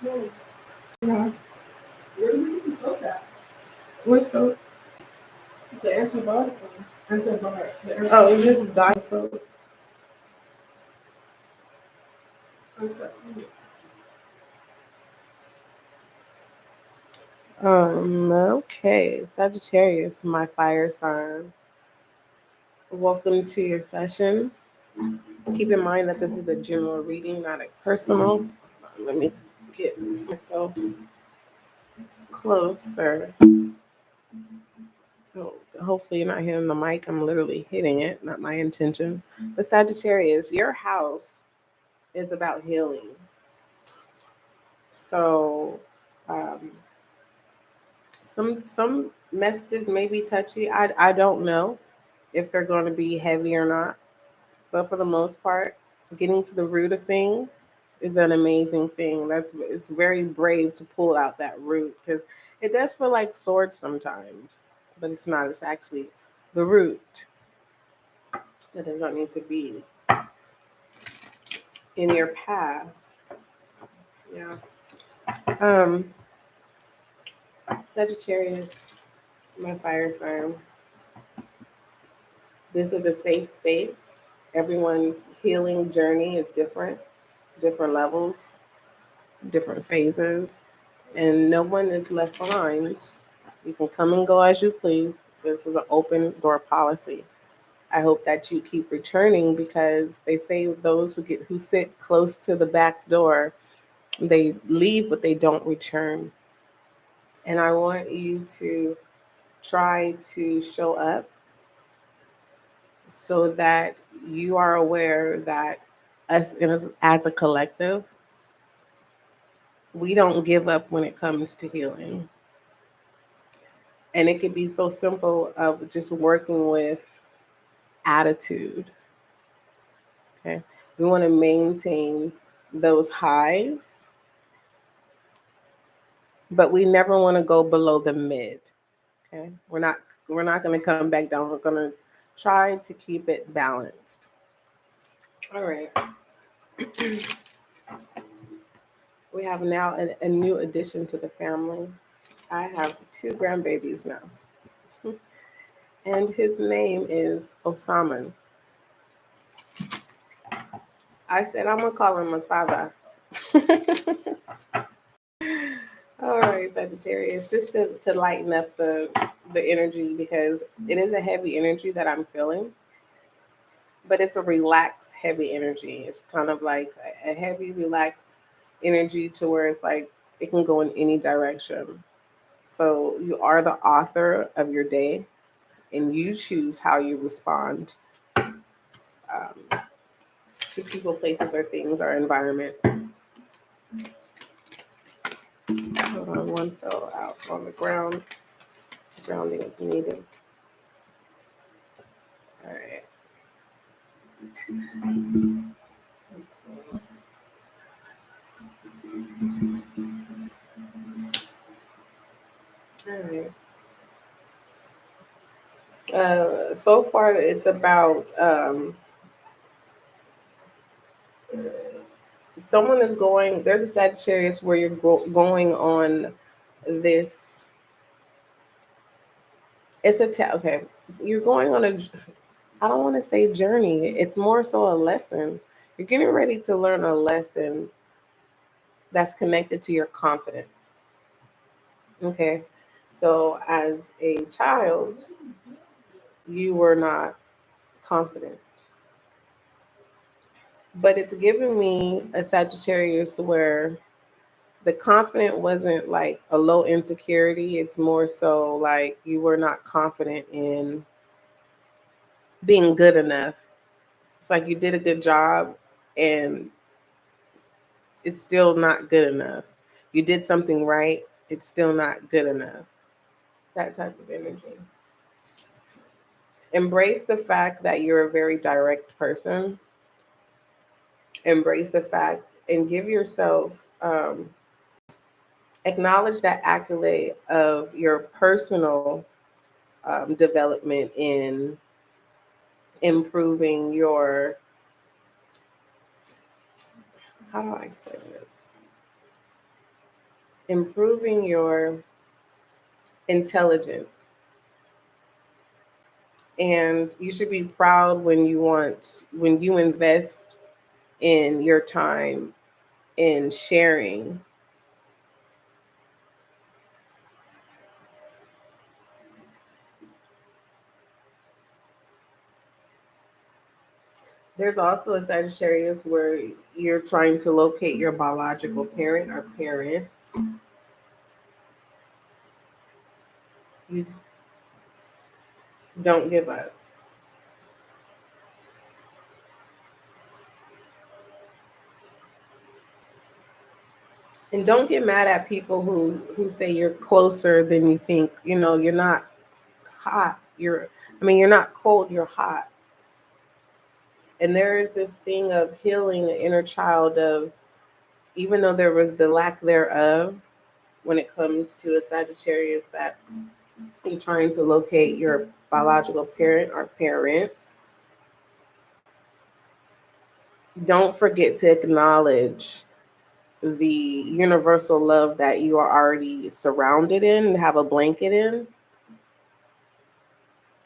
No. Yeah. Where do you get the soap at? What's soap? It's the antibiotic one. Antibiotic. Oh, just dye soap. Okay. Okay. Sagittarius, my fire sign. Welcome to your session. Keep in mind that this is a general reading, not a personal. Let me get myself closer. Oh, hopefully, you're not hitting the mic. I'm literally hitting it, not my intention. But Sagittarius, your house is about healing. So, um, some messages may be touchy. I don't know if they're going to be heavy or not, but for the most part, getting to the root of things is an amazing thing. It's very brave to pull out that root because it does feel like swords sometimes, but it's not. It's actually the root that does not need to be in your path. So, yeah. Um, Sagittarius, my fire sign. This is a safe space. Everyone's healing journey is different, different levels, different phases, and no one is left behind. You can come and go as you please. This is an open door policy. I hope that you keep returning because they say those who sit close to the back door, they leave but they don't return. And I want you to try to show up so that you are aware that as a collective, we don't give up when it comes to healing. And it could be so simple of just working with attitude. Okay. We want to maintain those highs, but we never want to go below the mid. Okay. We're not going to come back down. We're going to try to keep it balanced. All right. We have now a new addition to the family. I have two grandbabies now, and his name is Osama. I said I'm gonna call him Masada. All right, Sagittarius, just to lighten up the energy because it is a heavy energy that I'm feeling, but it's a relaxed, heavy energy. It's kind of like a heavy, relaxed energy to where it's like it can go in any direction. So you are the author of your day, and you choose how you respond to people, places, or things, or environments. Hold on, one fell out on the ground. Grounding is needed. All right. Let's see. All right. So far, it's about someone is going. There's a Sagittarius where you're going on this. Okay. You're going on a. I don't want to say journey. It's more so a lesson. You're getting ready to learn a lesson that's connected to your confidence. Okay. So as a child, you were not confident. But it's given me a Sagittarius where the confident wasn't like a low insecurity. It's more so like you were not confident in being good enough. It's like you did a good job and it's still not good enough. You did something right, it's still not good enough. That type of energy. Embrace the fact that you're a very direct person. Embrace the fact and give yourself acknowledge that accolade of your personal development in improving your, how do I explain this? improving your intelligence. And you should be proud when you invest in your time in sharing. There's also a Sagittarius where you're trying to locate your biological parent or parents. You don't give up. And don't get mad at people who say you're closer than you think. You're not hot. You're not cold, you're hot. And there is this thing of healing an inner child of, even though there was the lack thereof when it comes to a Sagittarius, that you're trying to locate your biological parent or parents. Don't forget to acknowledge the universal love that you are already surrounded in and have a blanket in.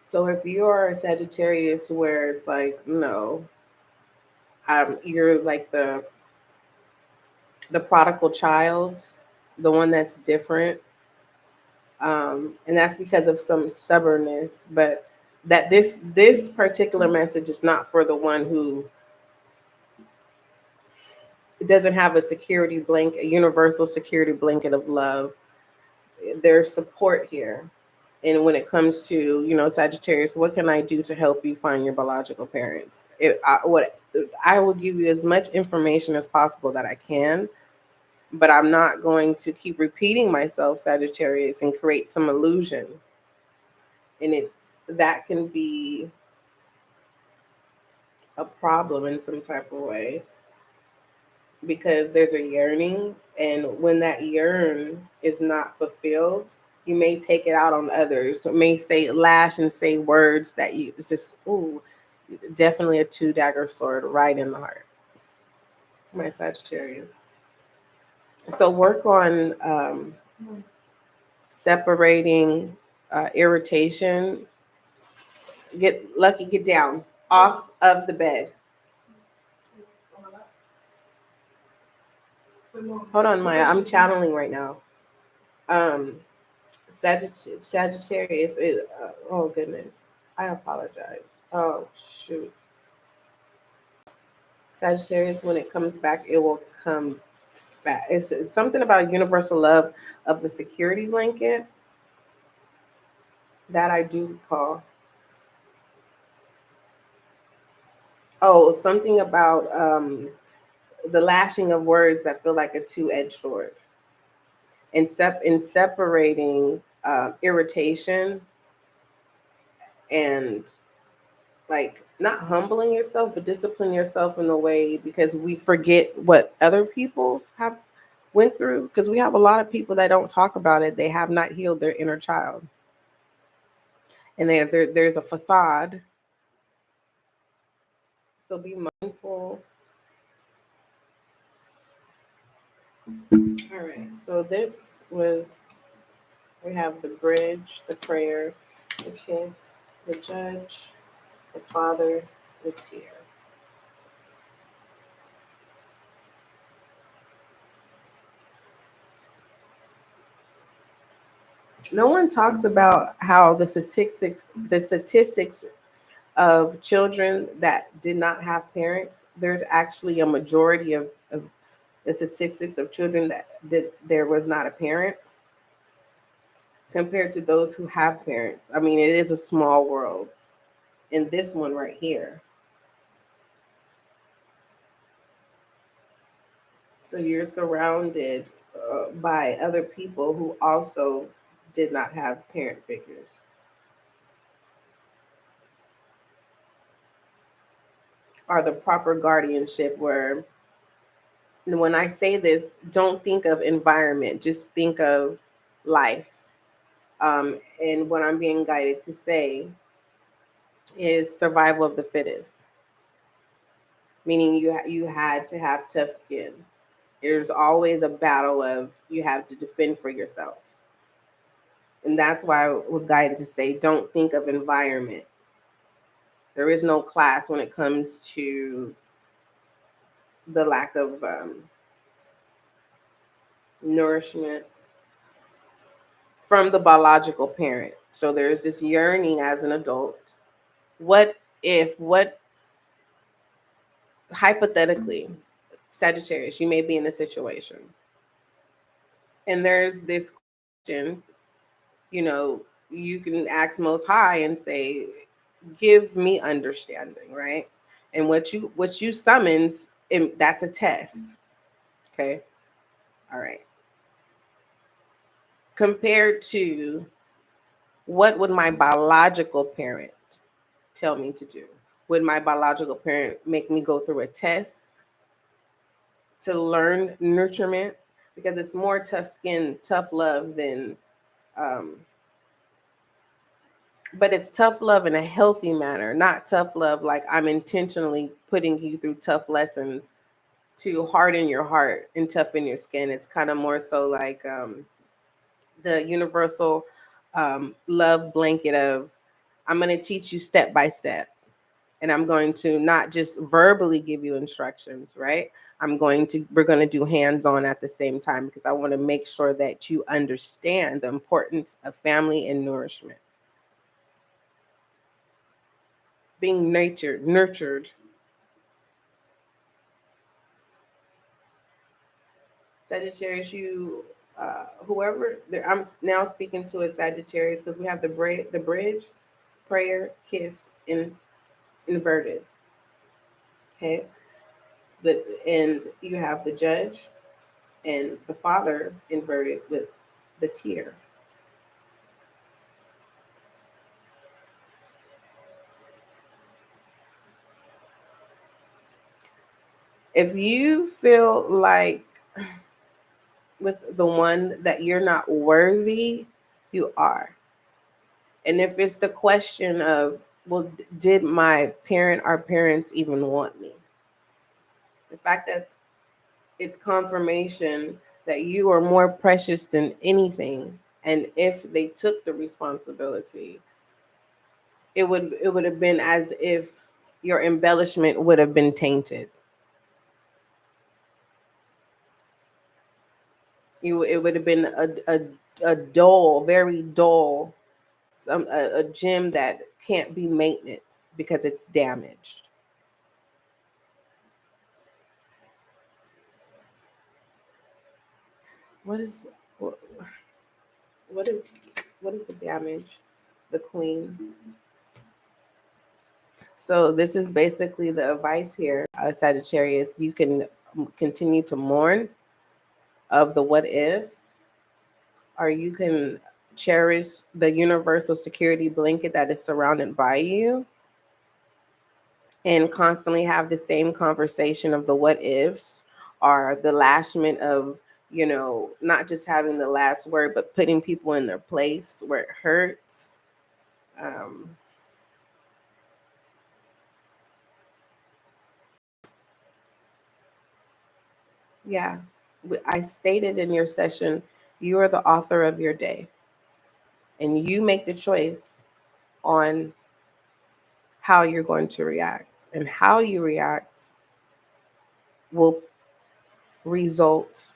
So if you're a Sagittarius where it's like, no, you're like the prodigal child, the one that's different, and that's because of some stubbornness. But that this particular message is not for the one who doesn't have a security blanket, a universal security blanket of love. There's support here. And when it comes to, Sagittarius, what can I do to help you find your biological parents? I will give you as much information as possible that I can, but I'm not going to keep repeating myself, Sagittarius, and create some illusion. And that can be a problem in some type of way, because there's a yearning, and when that yearn is not fulfilled, you may take it out on others. You may lash and say words that it's just, ooh, definitely a 2-dagger sword right in the heart, my Sagittarius. So work on separating irritation. Get Lucky, get down off of the bed. Hold on, Maya, I'm channeling right now. um Sagittarius is, oh goodness, I apologize. Oh shoot. Sagittarius, when it comes back, it will come back. It's something about universal love of the security blanket that I do recall. Oh, something about the lashing of words that feel like a two-edged sword, and separating irritation and, like, not humbling yourself, but discipline yourself in a way, because we forget what other people have went through, because we have a lot of people that don't talk about it. They have not healed their inner child, and there's a facade. So be mindful. All right, so we have the bridge, the prayer, the kiss, the judge, the father, the tear. No one talks about how the statistics of children that did not have parents. There's actually a majority of the statistics of children that there was not a parent, compared to those who have parents. I mean, it is a small world in this one right here. So you're surrounded by other people who also did not have parent figures, or the proper guardianship. Where, when I say this, don't think of environment, just think of life. And what I'm being guided to say is survival of the fittest, meaning you had to have tough skin. There's always a battle of you have to defend for yourself. And that's why I was guided to say, don't think of environment. There is no class when it comes to the lack of nourishment from the biological parent. So there's this yearning as an adult. What hypothetically, Sagittarius, you may be in a situation and there's this question, you can ask Most High and say, give me understanding, right? And what you summons, that's a test. Okay. All right. Compared to what would my biological parent tell me to do? Would my biological parent make me go through a test to learn nurturement? Because it's more tough skin, tough love than but it's tough love in a healthy manner, not tough love like I'm intentionally putting you through tough lessons to harden your heart and toughen your skin. It's kind of more so like the universal love blanket of, I'm going to teach you step by step. And I'm going to not just verbally give you instructions, right? We're going to do hands-on at the same time, because I want to make sure that you understand the importance of family and nourishment. Being nurtured. Sagittarius, I'm now speaking to a Sagittarius because we have the bridge, prayer, kiss, and inverted. Okay. And you have the judge and the father inverted with the tear. If you feel like with the one that you're not worthy, you are. And if it's the question of, well, did my our parents even want me? The fact that it's confirmation that you are more precious than anything. And if they took the responsibility, it would have been as if your embellishment would have been tainted. It would have been a dull, very dull, a gem that can't be maintenance because it's damaged. What is what what is what is the damage? The Queen. So this is basically the advice here, Sagittarius. You can continue to mourn of the what ifs, or you can cherish the universal security blanket that is surrounded by you, and constantly have the same conversation of the what ifs, or the lashment of, not just having the last word, but putting people in their place where it hurts. Um, yeah, I stated in your session, you are the author of your day, and you make the choice on how you're going to react, and how you react will result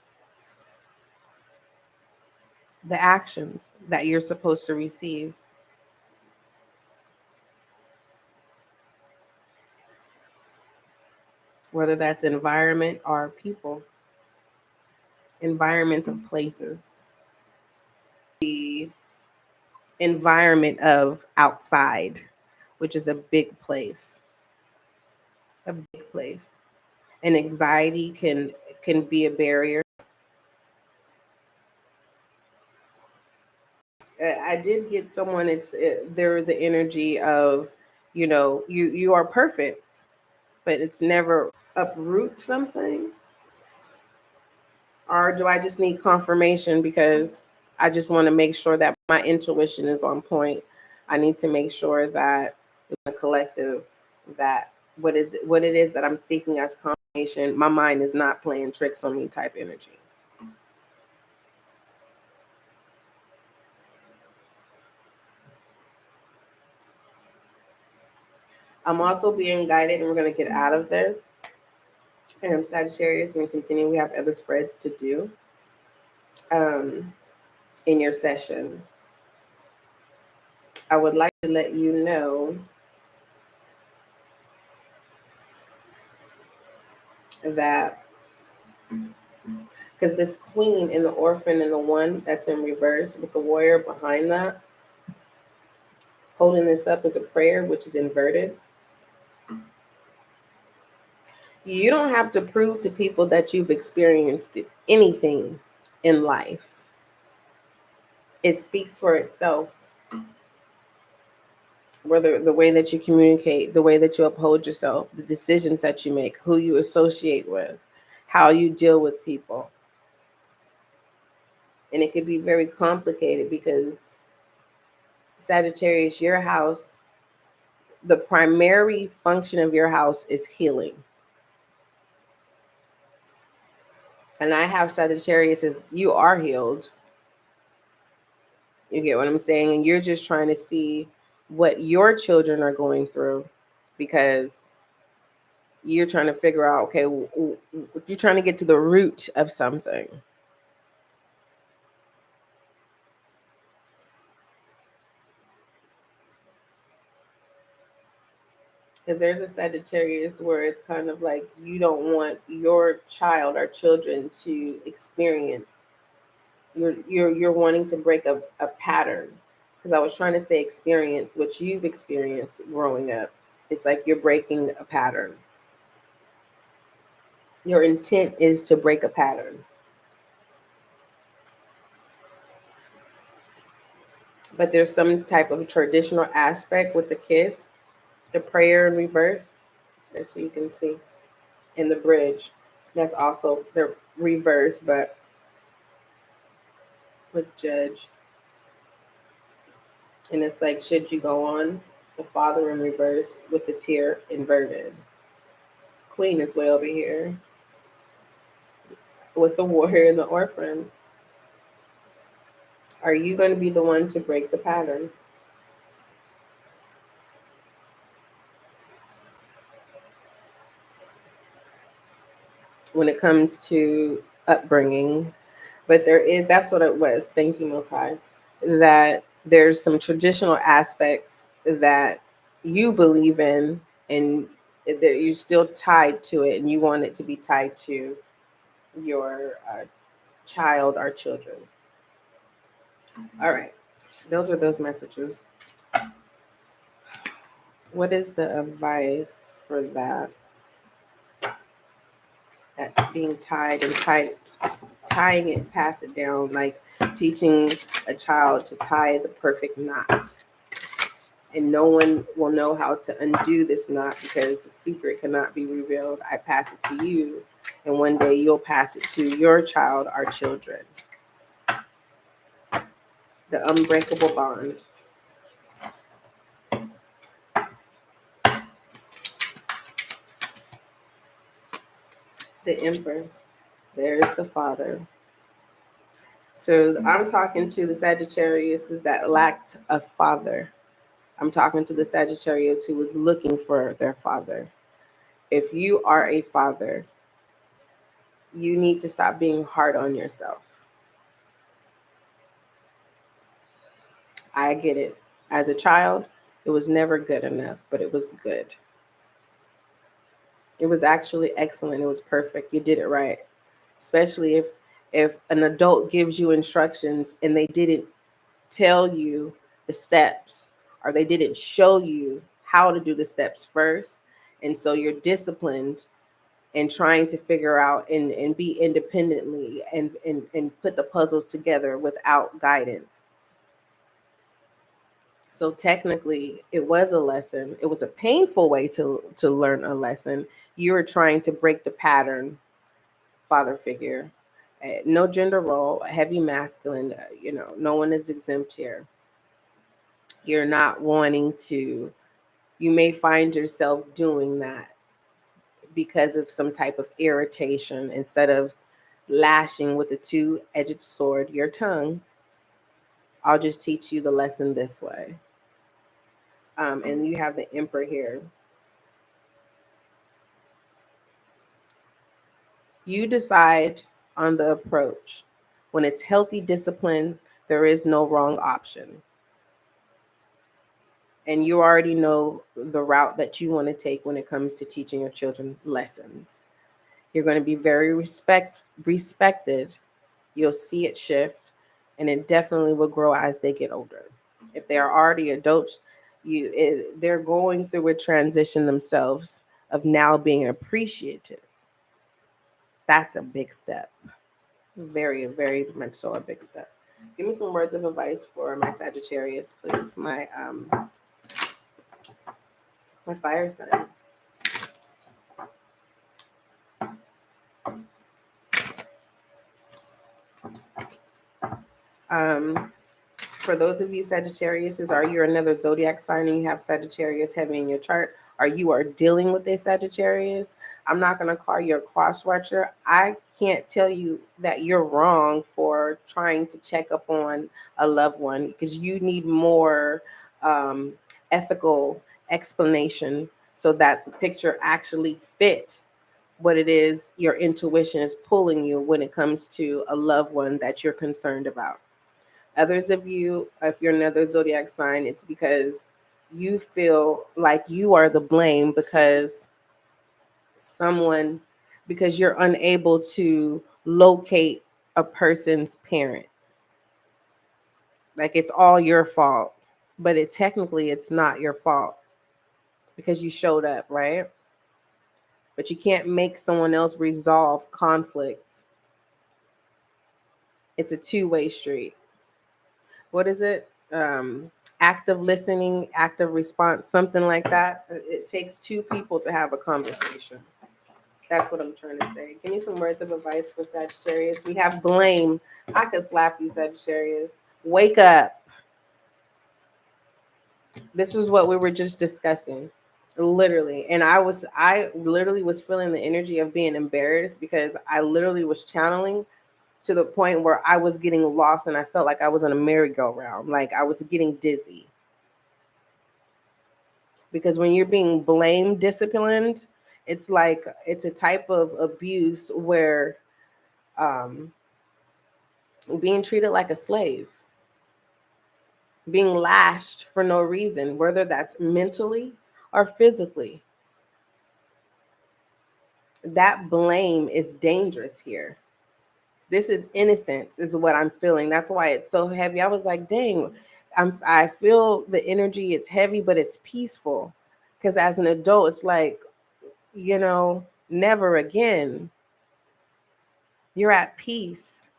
the actions that you're supposed to receive. Whether that's environment or people, environments of places, the environment of outside, which is a big place, and anxiety can be a barrier. I did get someone. There is an energy of, you are perfect, but it's never uproot something. Or do I just need confirmation because I just want to make sure that my intuition is on point? I need to make sure that with the collective, that what it is that I'm seeking as confirmation. My mind is not playing tricks on me type energy. I'm also being guided, and we're going to get out of this. And Sagittarius, and continue. We have other spreads to do in your session. I would like to let you know that because this queen and the orphan and the one that's in reverse with the warrior behind that, holding this up as a prayer, which is inverted. You don't have to prove to people that you've experienced anything in life. It speaks for itself. Whether the way that you communicate, the way that you uphold yourself, the decisions that you make, who you associate with, how you deal with people. And it could be very complicated because Sagittarius, your house, the primary function of your house is healing. And I have Sagittarius as you are healed. You get what I'm saying? And you're just trying to see what your children are going through because you're trying to figure out, okay, you're trying to get to the root of something. Because there's a Sagittarius where it's kind of like you don't want your child or children to experience. You're wanting to break a pattern. Because I was trying to say experience what you've experienced growing up. It's like you're breaking a pattern. Your intent is to break a pattern. But there's some type of traditional aspect with the kiss, the prayer in reverse, just so you can see, in the bridge. That's also the reverse, but with judge. And it's like, should you go on? The father in reverse with the tear inverted. Queen is way over here with the warrior and the orphan. Are you going to be the one to break the pattern? When it comes to upbringing, but that's what it was. Thank you, Most High. That there's some traditional aspects that you believe in, and that you're still tied to it, and you want it to be tied to your child or children. All right, those are those messages. What is the advice for that? That being tied and tying it, pass it down, like teaching a child to tie the perfect knot. And no one will know how to undo this knot because the secret cannot be revealed. I pass it to you, and one day you'll pass it to your child or children. The unbreakable bond. The Emperor. There's the father. So I'm talking to the Sagittarius that lacked a father. I'm talking to the Sagittarius who was looking for their father. If you are a father, you need to stop being hard on yourself. I get it. As a child, it was never good enough, but it was good. It was actually excellent. It was perfect. You did it right. Especially if an adult gives you instructions and they didn't tell you the steps, or they didn't show you how to do the steps first. And so you're disciplined and trying to figure out and be independently and put the puzzles together without guidance. So technically it was a lesson. It was a painful way to learn a lesson. You were trying to break the pattern, father figure. No gender role, heavy masculine, no one is exempt here. You're not wanting to You may find yourself doing that because of some type of irritation. Instead of lashing with a two-edged sword, your tongue, I'll just teach you the lesson this way. And you have the Emperor here. You decide on the approach. When it's healthy discipline, there is no wrong option. And you already know the route that you want to take when it comes to teaching your children lessons. You're going to be very respected. You'll see it shift, and it definitely will grow as they get older. If they are already adults, they're going through a transition themselves of now being appreciative. That's a big step. Very, very much so a big step. Give me some words of advice for my Sagittarius, please. My fire sign. For those of you Sagittarius, are you another zodiac sign and you have Sagittarius heavy in your chart, or you are dealing with a Sagittarius? I'm not going to call you a cross watcher. I can't tell you that you're wrong for trying to check up on a loved one, because you need more ethical explanation so that the picture actually fits what it is your intuition is pulling you when it comes to a loved one that you're concerned about. Others of you, if you're another zodiac sign, it's because you feel like you are the blame because you're unable to locate a person's parent. Like it's all your fault, but it's not your fault because you showed up, right? But you can't make someone else resolve conflict. It's a two-way street. What is it? Active listening, active response, something like that. It takes two people to have a conversation. That's what I'm trying to say. Give me some words of advice for Sagittarius. We have blame. I could slap you, Sagittarius. Wake up. This is what we were just discussing. Literally. And I literally was feeling the energy of being embarrassed because I literally was channeling to the point where I was getting lost and I felt like I was on a merry-go-round. Like I was getting dizzy. Because when you're being blamed, disciplined, it's like it's a type of abuse where being treated like a slave, being lashed for no reason, whether that's mentally or physically. That blame is dangerous here. This is innocence, is what I'm feeling. That's why it's so heavy. I was like, dang, I feel the energy. It's heavy, but it's peaceful. Because as an adult, it's like, never again. You're at peace.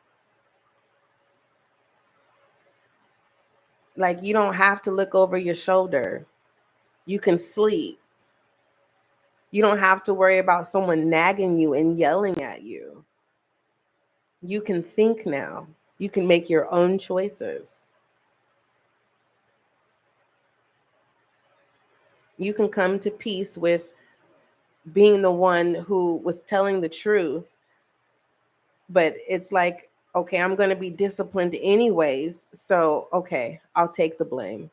Like you don't have to look over your shoulder. You can sleep. You don't have to worry about someone nagging you and yelling at you. You can think now. You can make your own choices. You can come to peace with being the one who was telling the truth. But it's like, okay, I'm going to be disciplined anyways. So, okay, I'll take the blame.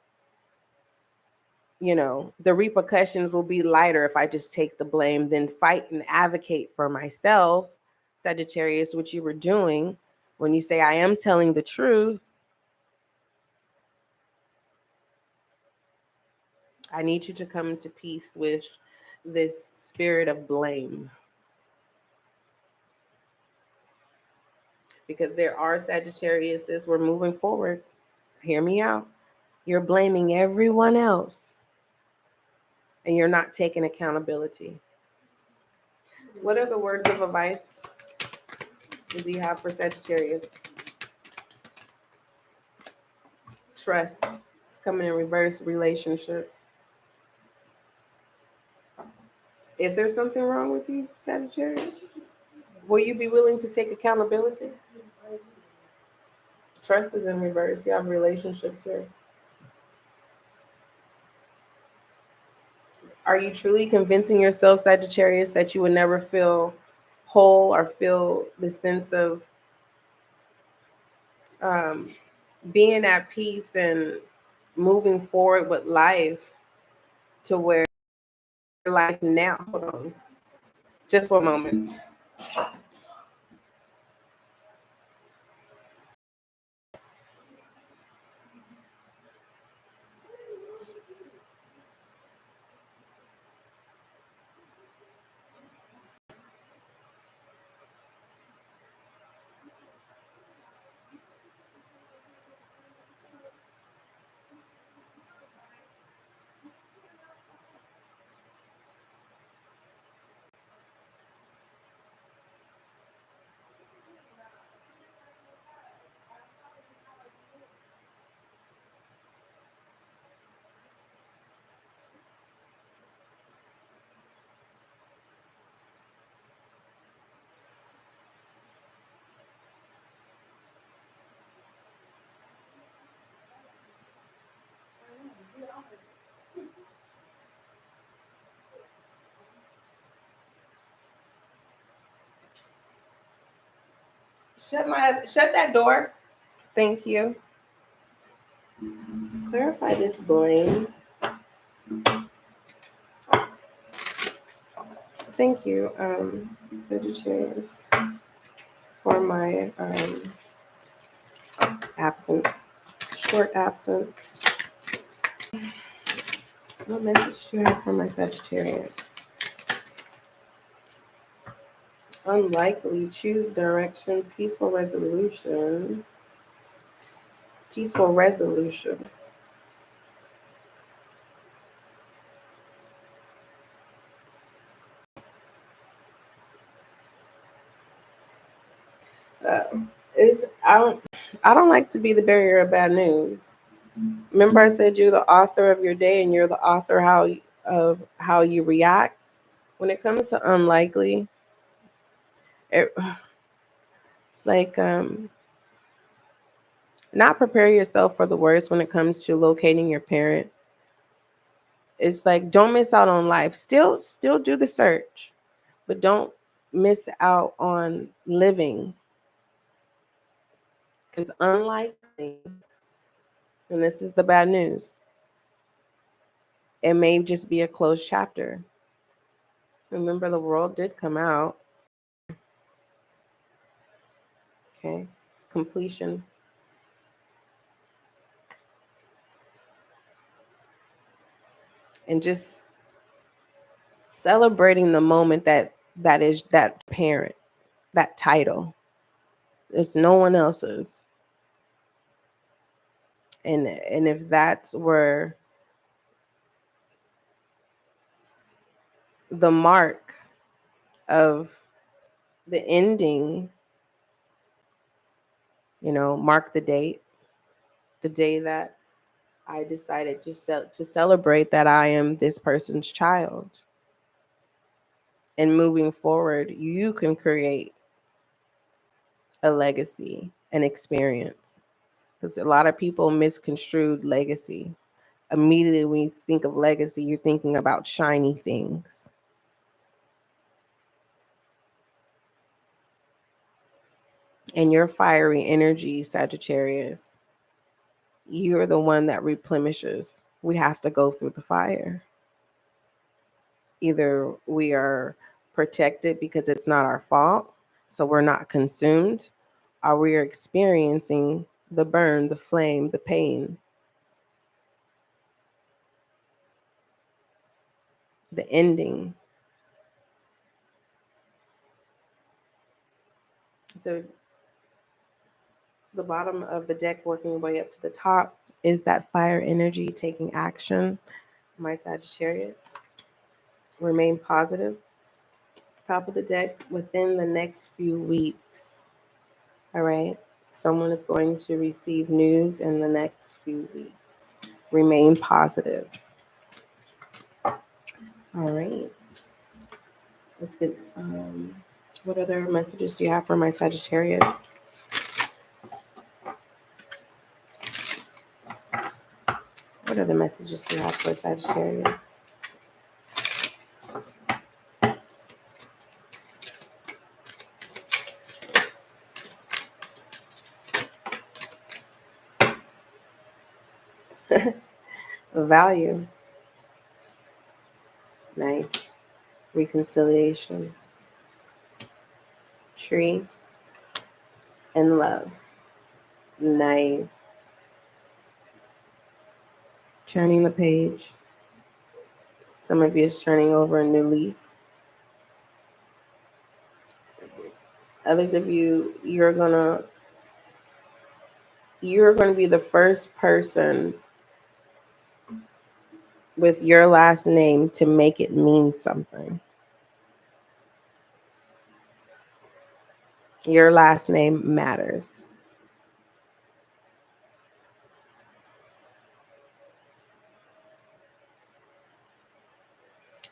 The repercussions will be lighter if I just take the blame than fight and advocate for myself. Sagittarius, what you were doing when you say I am telling the truth, I need you to come into peace with this spirit of blame. Because there are Sagittariuses, we're moving forward. Hear me out. You're blaming everyone else and you're not taking accountability. What are the words of advice do you have for Sagittarius? Trust. It's coming in reverse. Relationships. Is there something wrong with you, Sagittarius? Will you be willing to take accountability? Trust is in reverse. You have relationships here. Are you truly convincing yourself, Sagittarius, that you would never feel whole or feel the sense of being at peace and moving forward with life to where life now? Hold on. Just one moment. Shut that door. Thank you. Clarify this blame. Thank you, Sagittarius, for my absence, short absence. What message do you have for my Sagittarius? Unlikely, choose direction, peaceful resolution. Peaceful resolution. Is I don't like to be the bearer of bad news. Remember, I said you're the author of your day, and you're the author of how you react. When it comes to unlikely, it's like not prepare yourself for the worst when it comes to locating your parent. It's like don't miss out on life. Still do the search, but don't miss out on living. Because unlikely, and this is the bad news, it may just be a closed chapter. Remember, the world did come out. Okay, it's completion. And just celebrating the moment that is that parent, that title. It's no one else's. And if that's where the mark of the ending, mark the day that I decided to celebrate that I am this person's child. And moving forward, you can create a legacy, an experience. Because a lot of people misconstrued legacy. Immediately when you think of legacy, you're thinking about shiny things. And your fiery energy, Sagittarius, you're the one that replenishes. We have to go through the fire. Either we are protected because it's not our fault, so we're not consumed, or we are experiencing the burn, the flame, the pain, the ending. So the bottom of the deck working your way up to the top is that fire energy taking action. My Sagittarius, remain positive. Top of the deck, within the next few weeks. All right. Someone is going to receive news in the next few weeks. Remain positive. All right. That's good. What other messages do you have for my Sagittarius? What other messages do you have for Sagittarius? Value. Nice. Reconciliation. Tree. And love. Nice. Turning the page. Some of you is turning over a new leaf. Others of you, you're gonna be the first person with your last name to make it mean something. Your last name matters.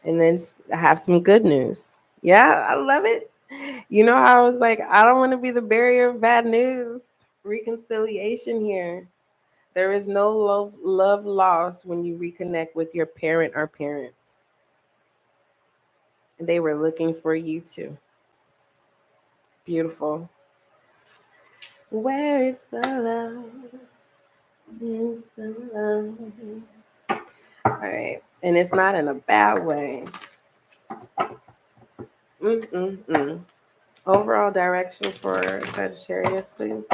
And then I have some good news. Yeah, I love it. You know how I was like, I don't want to be the bearer of bad news. Reconciliation here. There is no love lost when you reconnect with your parent or parents. They were looking for you too. Beautiful. Where is the love? Is the love? All right. And it's not in a bad way. Mm-mm-mm. Overall direction for Sagittarius, please.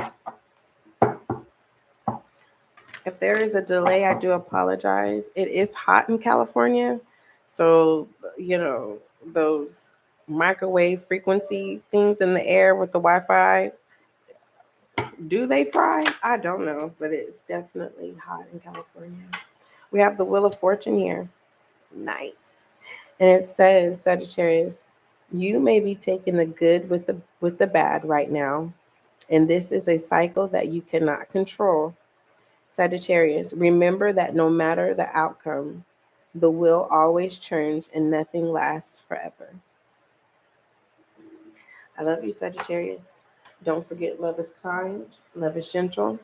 If there is a delay, I do apologize. It is hot in California. So, those microwave frequency things in the air with the Wi-Fi, do they fry? I don't know, but it's definitely hot in California. We have the Wheel of Fortune here. Nice. And it says, Sagittarius, you may be taking the good with the bad right now. And this is a cycle that you cannot control. Sagittarius, remember that no matter the outcome, the wheel always turns and nothing lasts forever. I love you, Sagittarius. Don't forget, love is kind, love is gentle,